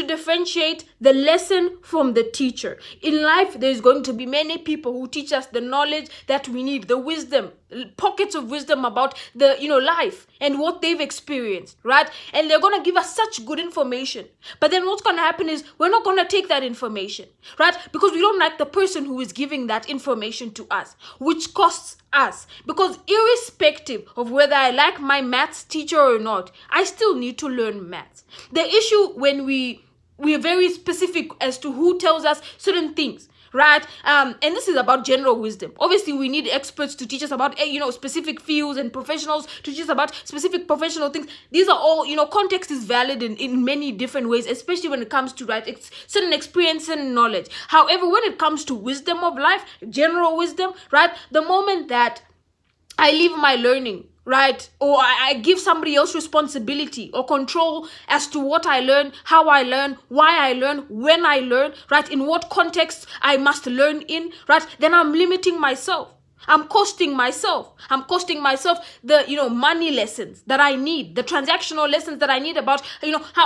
differentiate the lesson from the teacher. In life, there's going to be many people who teach us the knowledge that we need, the wisdom, pockets of wisdom about the life and what they've experienced, right? And they're going to give us such good information. But then what's going to happen is we're not going to take that information, right? Because we don't like the person who is giving that information to us, which costs us. Because irrespective of whether I like my maths teacher or not, I still need to learn maths. The issue when we're very specific as to who tells us certain things, right? And this is about general wisdom. Obviously, we need experts to teach us about specific fields, and professionals to teach us about specific professional things. These are all, context is valid in many different ways, especially when it comes to certain experience and knowledge. However, when it comes to wisdom of life, general wisdom, right? The moment that I leave my learning, right, or I give somebody else responsibility or control as to what I learn, how I learn, why I learn, when I learn, right, in what context I must learn in, right, then I'm limiting myself. I'm costing myself the money lessons that I need, the transactional lessons that I need about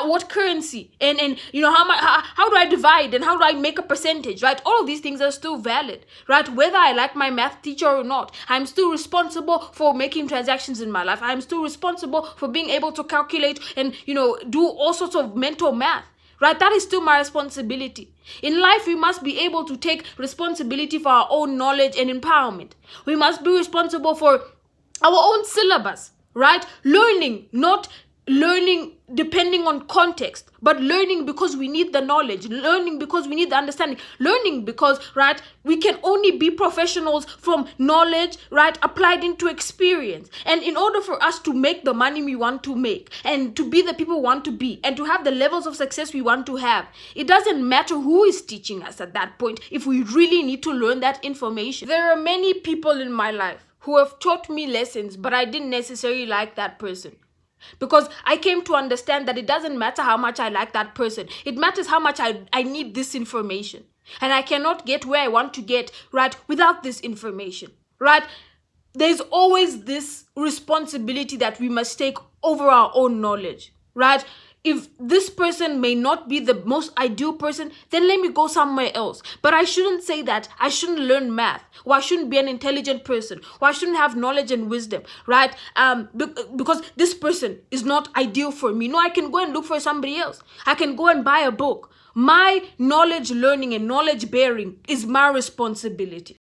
what currency and how do I divide and how do I make a percentage, right? All of these things are still valid, right? Whether I like my math teacher or not, I'm still responsible for making transactions in my life. I'm still responsible for being able to calculate and do all sorts of mental math. Right? That is still my responsibility. In life, we must be able to take responsibility for our own knowledge and empowerment. We must be responsible for our own syllabus, right? Learning, not learning depending on context, but learning because we need the knowledge, learning because we need the understanding, learning because, right, we can only be professionals from knowledge, right, applied into experience. And in order for us to make the money we want to make and to be the people we want to be and to have the levels of success we want to have, it doesn't matter who is teaching us at that point if we really need to learn that information. There are many people in my life who have taught me lessons, but I didn't necessarily like that person. Because I came to understand that it doesn't matter how much I like that person. It matters how much I need this information. And I cannot get where I want to get, right, without this information, right? There's always this responsibility that we must take over our own knowledge, right? If this person may not be the most ideal person, then let me go somewhere else. But I shouldn't say that I shouldn't learn math, or I shouldn't be an intelligent person, or I shouldn't have knowledge and wisdom, right? Because this person is not ideal for me. No, I can go and look for somebody else. I can go and buy a book. My knowledge learning and knowledge bearing is my responsibility.